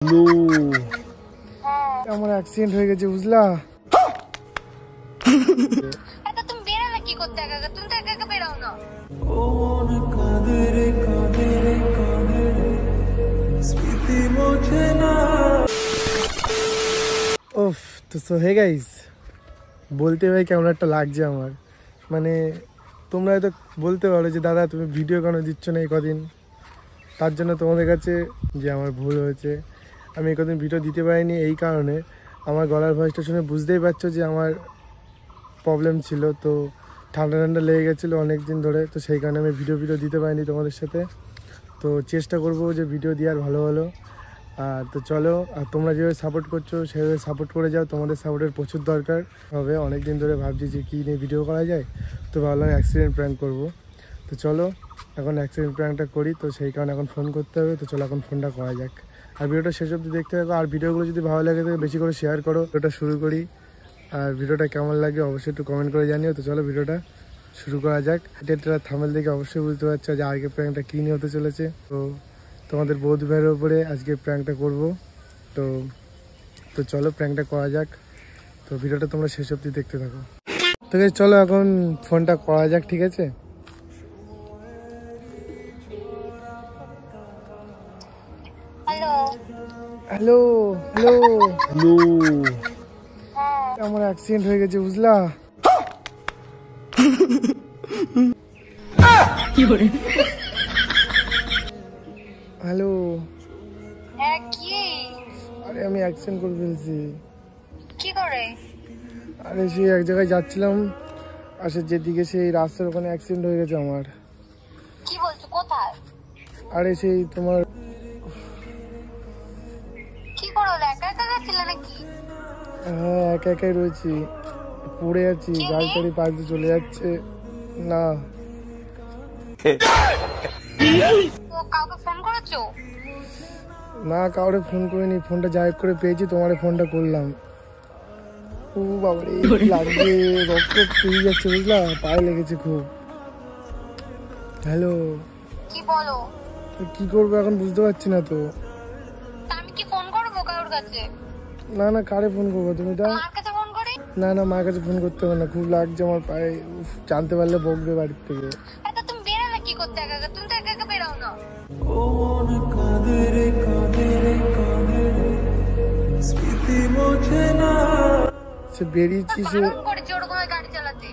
লো আমার অ্যাক্সিডেন্ট হয়ে গেছে বুঝলা। আচ্ছা তুমি বেরো না, কি করতে একা একা? তুমি তো একা একা বেরাও না। ওফ তো হে গাইস, বলতে ভাই কেমন একটা লাগছে আমার। মানে তোমরা হয়তো বলতে পারো যে দাদা তুমি ভিডিও কেন দিচ্ছ না এই কদিন। তার জন্য তোমাদের কাছে যে আমার ভুল হয়েছে, আমি এই কদিন ভিডিও দিতে পারিনি এই কারণে আমার গলার ভয়েসটা শুনে বুঝতেই পারছো যে আমার প্রবলেম ছিল। তো ঠান্ডা ঠান্ডা লেগে গেছিলো অনেক দিন ধরে, তো সেই কারণে আমি ভিডিও দিতে পারিনি তোমাদের সাথে। তো চেষ্টা করব যে ভিডিও দেওয়ার ভালো ভালো। আর তো চলো, আর তোমরা যেভাবে সাপোর্ট করছো সেভাবে সাপোর্ট করে যাও, তোমাদের সাপোর্টের প্রচুর দরকার হবে। অনেক দিন ধরে ভাবছি যে কী নিয়ে ভিডিও করা যায়, তো ভাবলাম অ্যাক্সিডেন্ট প্র্যাঙ্ক করব। তো চলো এখন অ্যাক্সিডেন্ট প্র্যাঙ্কটা করি, তো সেই কারণে এখন ফোন করতে হবে। তো চলো এখন ফোনটা করা যাক, আর ভিডিওটা শেষ অবধি দেখতে থাকো। আর ভিডিওগুলো যদি ভালো লাগে তো বেশি করে শেয়ার করো। ভিডিওটা শুরু করি, আর ভিডিওটা কেমন লাগে অবশ্যই একটু কমেন্ট করে জানিও। তো চলো ভিডিওটা শুরু করা যাক। এটা থামেল দেখে অবশ্যই বুঝতে পারছো যে আজকে প্র্যাঙ্কটা কী নিয়ে হতে চলেছে। তো তোমাদের বৌদি ভাইয়ের উপরে আজকে প্র্যাঙ্কটা করব। তো তো চলো প্র্যাঙ্কটা করা যাক। তো ভিডিওটা তোমরা শেষ অবধি দেখতে থাকো। তো চলো এখন ফোনটা করা যাক, ঠিক আছে? হ্যালো হ্যালো হ্যালো হ্যালো আমার অ্যাক্সিডেন্ট হয়ে গেছে বুঝলা। হ্যালো। হ্যাঁ কি? আরে আমি অ্যাক্সিডেন্ট করে ফেলছি। কি করে? আরে সেই এক জায়গায় যাচ্ছিলাম, আসে যেদিকে সেই রাস্তার ওখানে অ্যাক্সিডেন্ট হয়ে গেছে আমার। কি বলছো? কোথায়? আরে সেই তোমার কি করো? একা একা গেছিলে নাকি? হ্যাঁ একা একাই রয়েছি, পড়ে আছি, গাড়ি টাড়ি পাশ দিয়ে চলে যাচ্ছে না। তো কাউকে ফোন করেছো? না কাউরে ফোন করিনি, ফোনটা যাই করে পেয়েছি, তোমার ফোনটা করলাম। ও বাবারে লাগছে, রক্ত পেয়ে যাচ্ছে বুঝলা, পায়ে লেগেছে খুব। হ্যালো কি বলো? কি করবো এখন বুঝতে পারছি না তো। আমি কি ফোন করবো কারোর কাছে? না না কারে ফোন করবো তুমি? তা মার কাছে ফোন করি? না না মার কাছে ফোন করতে হবে না, খুব লাগছে আমার পায়ে। উফ, জানতে পারলে বকবে বাড়ির থেকে। আচ্ছা তুমি বেরো না, কি করতে একা একা? তুমি তো একা একা বেরাও না। সে বেরিয়েছি, সে করেছি ওরকম গাড়ি চালাতে।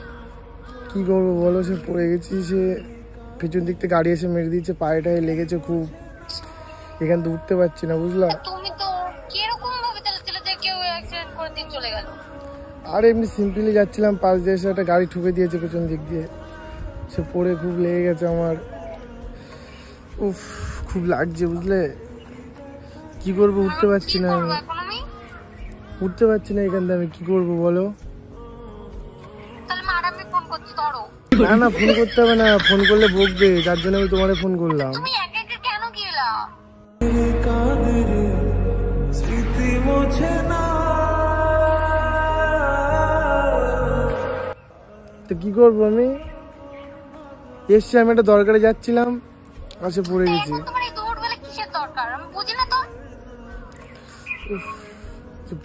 কি করবো বলো, সে পড়ে গেছি, সে পিছন দিক থেকে গাড়ি এসে মেরে দিয়েছে, পায়ে টায়ে লেগেছে খুব, এখান থেকে উঠতে পারছি না বুঝলা। তুমি তো কিরকম ভাবে চালাচ্ছিলে যে কেউ অ্যাক্সিডেন্ট করে দিয়ে চলে গেল? আর এমনি সিম্পলি যাচ্ছিলাম, পাশ দিয়ে এসে একটা গাড়ি ঠুকে দিয়েছে পেছন দিক দিয়ে, সে পড়ে খুব লেগে গেছে আমার। উফ খুব লাগছে বুঝলে, কি করবো উঠতে পারছি না, এখন আমি উঠতে পারছি না এখান থেকে, আমি কি করবো বলো। তাহলে মার আমি ফোন করছি, ধরো। না না ফোন করতে হবে না, ফোন করলে বকবে, যার জন্য আমি তোমারে ফোন করলাম। তুমি একা একা কেন গেলা? তো কি করবো আমি, এসছি আমি একটা দরকারে যাচ্ছিলাম, আসে পড়ে গেছি। তোমার এই দৌড় বেলা কিসের দরকার আমি বুঝি না তো।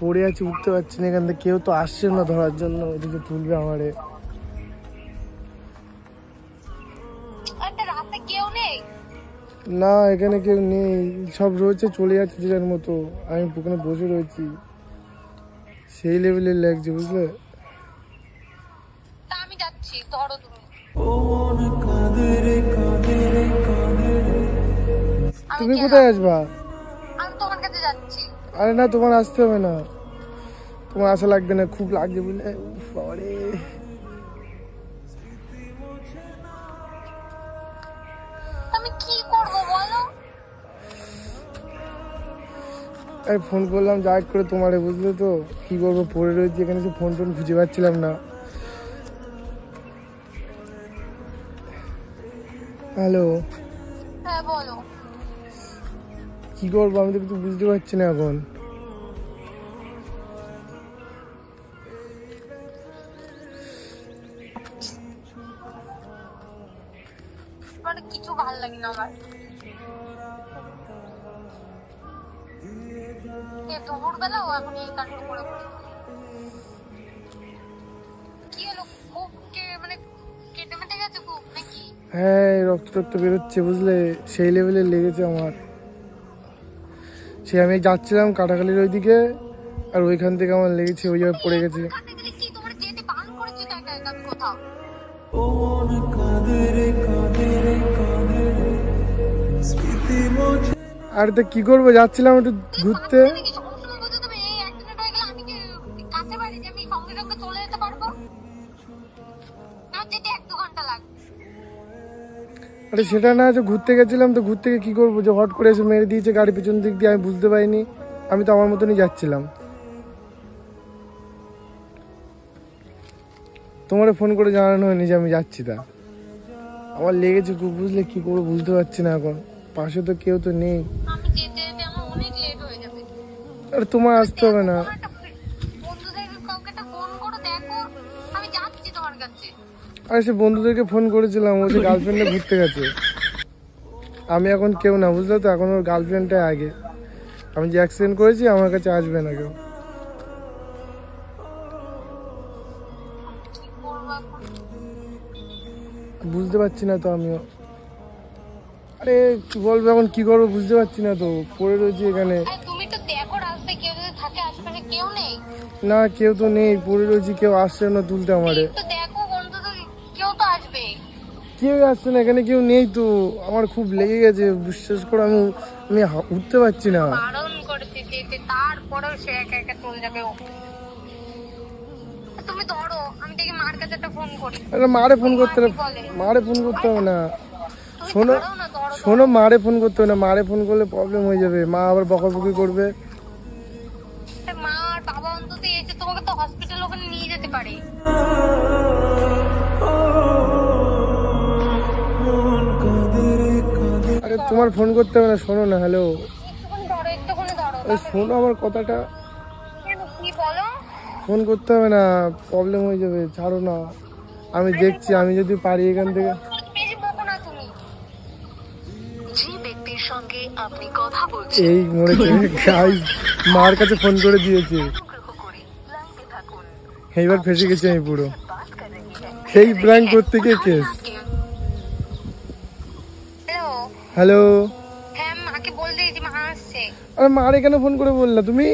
পড়ে আছি, উঠতে পারছি না এখান থেকে, কেউ তো আসছে না ধরার জন্য, ওদিকে তুলবে আমারে। একটা রাতে কেউ নেই? না এখানে কেউ নেই, সব রয়েছে চলে যাচ্ছে যে যার মতো, আমি ওখানে বসে রয়েছি, সেই লেভেলের লাগছে বুঝলে। তা আমি যাচ্ছি, ধরো তুমি। তুমি কোথায় আসবা? আমি তোমার কাছে যাচ্ছি। আরে না তোমার আসতে হবে না, তোমার আসা লাগবে না, খুব লাগছে বুঝলে। উফ, বাবারে। আমি কি করব বলো? আমি ফোন করলাম যা করে তোমারে, বুঝলে তো কি করবো, পড়ে রয়েছি এখানে, সে ফোন টোন খুঁজে পাচ্ছিলাম না। হ্যালো হ্যাঁ বলো। কি করবো আমি তো কিছু বুঝতে পারছি না এখন। কিছু ভালো লাগে না আমার। দুপুরবেলা ও এখন এই কাণ্ড করে বসে। কি হলো, খুব মানে কেটে মেটে গেছে খুব নাকি? হ্যাঁ, রক্ত টক্ত বেরোচ্ছে বুঝলে, সেই লেভেলে লেগেছে আমার। সে আমি যাচ্ছিলাম কাটাখালির ওইদিকে, আর ওইখান থেকে আমার লেগেছে, ওই জায়গায় পড়ে গেছে। কি তোমার যেতে বারণ করেছি তো একা একা আমি কোথাও? আর তো কি করবো, যাচ্ছিলাম একটু ঘুরতে। আরে সেটা না, যে ঘুরতে গেছিলাম, তো ঘুরতে গিয়ে কি করবো, যে হট করে এসে মেরে দিয়েছে গাড়ি পেছন দিক দিয়ে, আমি বুঝতে পারিনি। আমি তো আমার মতনই যাচ্ছিলাম। তোমার ফোন করে জানানো হয়নি যে আমি যাচ্ছি, তা আমার লেগেছে খুব বুঝলে, কি করবো বুঝতে পারছি না এখন। পাশে তো কেউ তো নেই। আরে তোমার আসতে হবে না। আরে সে বন্ধুদেরকে ফোন করেছিলাম, ও যে গার্লফ্রেন্ডে ঘুরতে গেছে। আমি এখন কেউ না, বুঝলে তো, এখন ওর গার্লফ্রেন্ডটাই আগে। আমি যে অ্যাক্সিডেন্ট করেছি, আমার কাছে আসবে না কেউ। বুঝতে পারছি না তো আমিও। আরে কি বলবো এখন, কি করবো বুঝতে পারছি না তো, পড়ে রয়েছি এখানে। তুমি তো দেখো রাস্তায় কেউ যদি থাকে, আশেপাশে কেউ নেই। না, কেউ তো নেই, পড়ে রয়েছি, কেউ আসছে না তুলতে আমারে। দেখো অন্তত কেউ তো আসবে। কেউ আসছে না, এখানে কেউ নেই তো। আমার খুব লেগে গেছে, বিশ্বাস করো, আমি উঠতে পারছি না। বারণ করেছি যেতে, তারপরেও সে একা একা চলে যাবে। তুমি ধরো, আমি দেখি মার কাছে একটা ফোন করি। আরে মারে ফোন করতে হবে না। শোনো শোনো, মারে ফোন করতে হবে না। মারে ফোন করলে প্রবলেম হয়ে যাবে, মা আবার বকাবকি করবে। মা আর বাবা অন্তত এসে তোমাকে তো হসপিটাল ওখানে নিয়ে যেতে পারে। আরে তোমার ফোন করতে হবে না, শোনো না। হ্যালো, একটুখানি ধরো। শোনো আমার কথাটা। কি বলো? ফোন করতে হবে না, প্রবলেম হয়ে যাবে, ছাড়ো না। আমি দেখছি, আমি যদি পারি এখান থেকে। এই মরেছে গাইস, মার কাছে ফোন করে দিয়েছে, এইবার ফেসে গেছি আমি পুরো। এই প্র্যাঙ্ক করতে গিয়ে কেস। হ্যালো, হ্যাঁ মাকে বল দিয়েছি, মা আসছে। আরে মারে কেন ফোন করে বললা তুমি?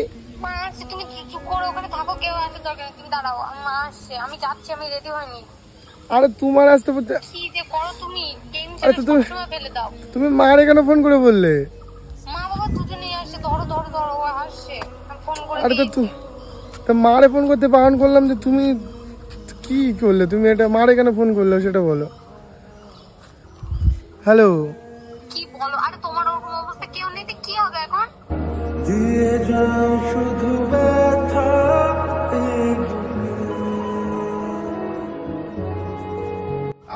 মা আসছে, তুমি চুপ করে ওখানে থাকো, কেউ আসে দরকার, তুমি দাঁড়াও। মা আসছে, আমি যাচ্ছি, আমি রেডি হইনি। আরে তোমার আসতে বলতে কি যে করো তুমি, টেনশন সবসময় ফেলে দাও। তুমি মারে কেন ফোন করে বললে? মা বাবা দুজনেই আসছে, ধরো ও আসছে, আমি ফোন করে। আরে তো মারে ফোন করতে বারণ করলাম, যে তুমি কি করলে, তুমি এটা মারে কেন ফোন করলে সেটা বলো। হ্যালো, কি বলো? আরে তোমার ওরকম অবস্থা, কেউ নেই, কি হবে এখন? দিয়ে যাও শুধু ব্যথা।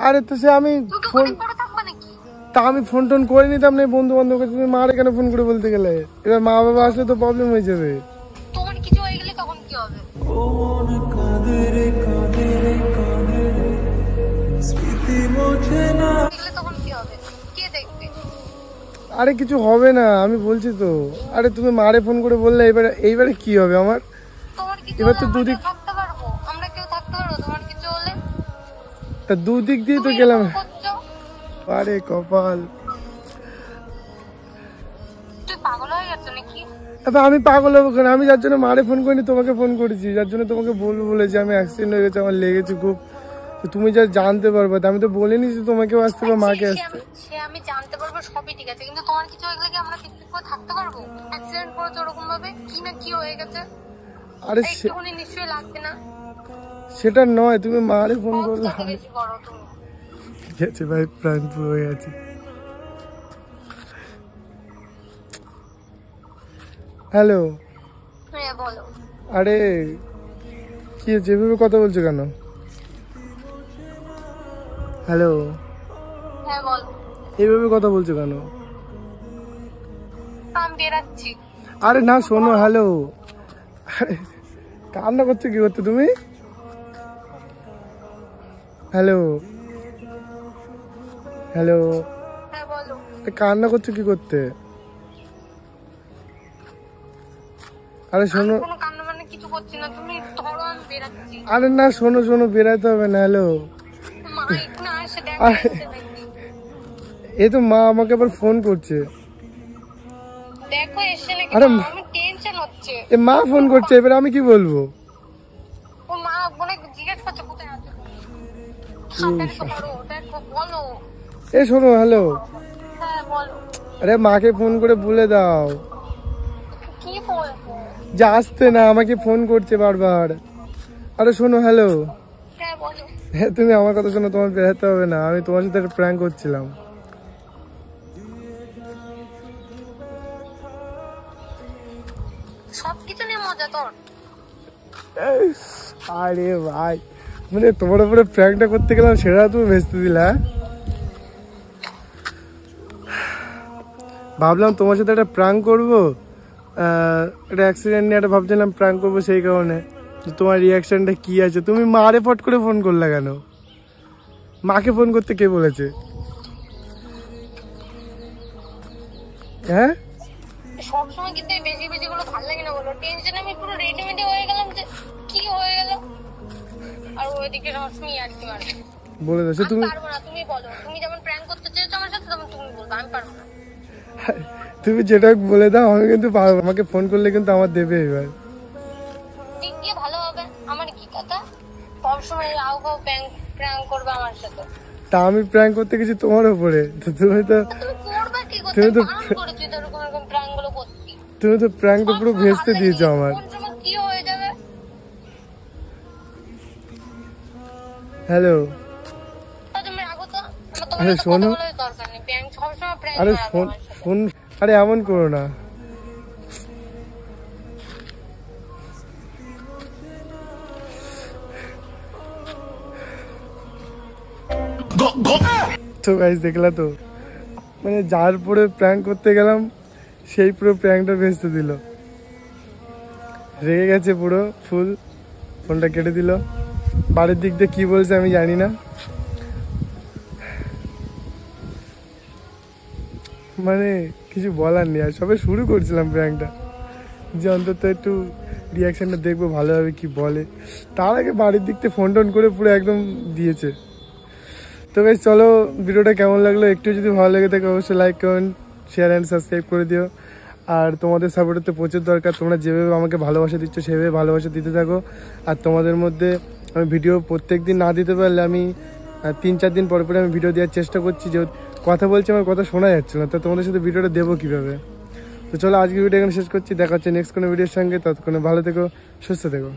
আরে তো সে আমি ফোন, তা আমি ফোন টোন করে নিতাম না বন্ধু বান্ধবকে। তুমি মারে কেন ফোন করে বলতে গেলে? এবার মা বাবা আসলে তো প্রবলেম হয়ে যাবে। তোমার কিছু হয়ে গেলে তখন কি হবে? তখন কি হবে? কে দেখবে? আরে কিছু হবে না, আমি বলছি তো। আরে তুমি মারে ফোন করে বললে, এইবারে কি হবে আমার? এবার তো দুদিক থাকতে পারবো, আমরা কেউ থাকতে পারবো তোমার কিছু হলে? তা দুদিক দিয়ে তো গেলাম। আরে কপাল, তুই পাগল হয়ে গেছ নাকি? আমি পাগল হবো কেন? আমি যার জন্য মারে ফোন করিনি, তোমাকে ফোন করেছি, যার জন্য তোমাকে বলবো বলেছি আমি অ্যাক্সিডেন্ট হয়ে গেছে, আমার লেগেছে খুব। তুমি যা জানতে পারবে, আমি তো বলিনি যে তোমাকেও আসতে বা মাকে আসতে। সে আমি জানতে পারবো, সবই ঠিক আছে, কিন্তু তোমার কিছু হয়ে গেলে কি আমরা ঠিক করে থাকতে পারবো? অ্যাক্সিডেন্ট করেছে ওরকম ভাবে, কি না কি হয়ে গেছে। আরে একটুখানি নিশ্চয়ই লাগবে না? সেটা নয়, তুমি মারে ফোন করলে। বেশি করো তুমি। ঠিক আছে ভাই, প্ল্যান পুরো হয়ে গেছে। হ্যালো, হ্যাঁ বলো। আরে কি যেভাবে কথা বলছো কেন? হ্যালো, হ্যাঁ বলো। এইভাবে কথা বলছো কেন? আমি বেরাচ্ছি। আরে না শোনো, হ্যালো, আরে কান্না করছো কি করতে তুমি? হ্যালো হ্যালো, হ্যাঁ বলো। কান্না করছো কি করতে? আরে শোনো, কোনো কান্না মানে কিছু করছি না, তুমি ধরো আমি বেরাচ্ছি। আরে না শোনো শোনো, বেরাতে হবে না। হ্যালো, মা এখানে আসে দেখো নাকি। এই তো মা আমাকে আবার ফোন করছে। দেখো এসে নাকি, আরে আমি টেনশন হচ্ছে। এ মা ফোন করছে, এবার আমি কি বলবো? ও মা বলে জিজ্ঞেস করছে কোথায় আছো তুমি, সাবধানে তো করো, দেখো বলো। এ শোনো, হ্যালো, হ্যাঁ বলো। আরে মাকে ফোন করে বলে দাও কি বলবো? যে আসতে না, আমাকে ফোন করছে বারবার। আরে শোনো, হ্যালো, হ্যাঁ বলো। হ্যাঁ তুমি আমার কথা শোনো, তোমার বেরোতে হবে না, আমি তোমার সাথে একটা প্র্যাঙ্ক করছিলাম। সবকিছু নিয়ে মজা তোর? আরে ভাই, মানে তোমার উপরে প্র্যাঙ্কটা করতে গেলাম, সেটা তুমি ভেস্তে দিলা। ভাবলাম তোমার সাথে একটা প্র্যাঙ্ক করবো, একটা অ্যাক্সিডেন্ট নিয়ে একটা ভাবছিলাম প্র্যাঙ্ক করবো, সেই কারণে। তোমার রিয়াকশনটা কি আছে? তুমি মারে ফট করে ফোন করলা কেন? মাকে ফোন করতে কে বলেছে? হ্যাঁ সবসময় কিন্তু এই বেশি বেশি গুলো ভালো লাগে না, বলো। টেনশন আমি পুরো রেডিমেডি হয়ে গেলাম যে কি হয়ে গেল। আর ওইদিকে রশ্মি আর কি মারবে। বলে দাও, সে আমি তুমি পারবো না, তুমি বলো। তুমি যেমন প্র্যাঙ্ক করতে চেয়েছো আমার সাথে, তেমন তুমি বলবো। আমি পারবো না। তুমি যেটা বলে দাও, আমি কিন্তু পারবো। আমাকে ফোন করলে কিন্তু আমার দেবে এবার। দিক দিয়ে ভালো হবে, আমার কি কথা। সবসময় আও গাও প্র্যাঙ্ক করবে আমার সাথে। তা আমি প্র্যাঙ্ক করতে গেছি তোমার উপরে, তো তুমি তো তুমি করবে কি করতে? তুমি তো আমি করেছি তো এরকম এরকম প্র্যাঙ্ক গুলো করতে। তুমি তো প্র্যাঙ্কটা পুরো ভেস্তে দিয়েছো আমার। কোন সময় কি হয়ে যাবে। হ্যালো, তা তুমি রাখো তো, আমার তোমার আরে সাথে শোনো, কথা বলার দরকার নেই। প্র্যাঙ্ক সবসময় প্র্যাঙ্ক আরে করাবে ফোন আমার সাথে। ফোন, আরে এমন করো না। তো গাইস দেখলা তো, মানে যার পরে প্র্যাঙ্ক করতে গেলাম সেই পুরো প্র্যাঙ্কটা ভেস্তে দিল। রেগে গেছে পুরো ফুল, ফোনটা কেটে দিল। বাড়ির দিক দিয়ে কি বলছে আমি জানি না, মানে কিছু বলার নেই। আর সবে শুরু করছিলাম প্র্যাঙ্কটা, যে অন্তত একটু রিয়াকশনটা দেখবো ভালোভাবে কি বলে। তার আগে বাড়ির দিক থেকে ফোন টোন করে পুরো একদম দিয়েছে। তো বেশ, চলো, ভিডিওটা কেমন লাগলো একটু যদি ভালো লেগে থাকে অবশ্যই like comment share and subscribe করে দিও। আর তোমাদের সাপোর্টের তো প্রচুর দরকার। তোমরা যেভাবে আমাকে ভালোবাসা দিচ্ছ সেভাবে ভালোবাসা দিতে থাকো। আর তোমাদের মধ্যে আমি ভিডিও প্রত্যেক দিন না দিতে পারলে আমি 3-4 দিন পর পরে আমি ভিডিও দেওয়ার চেষ্টা করছি। যে কথা বলছি, আমার কথা শোনা যাচ্ছে না, তো তোমাদের সাথে ভিডিওটা দেবো কীভাবে। তো চলো, আজকে ভিডিও এখানে শেষ করছি। দেখা হচ্ছে নেক্সট কোনো ভিডিওর সঙ্গে। ততক্ষণে ভালো থেকো, সুস্থ থেকো।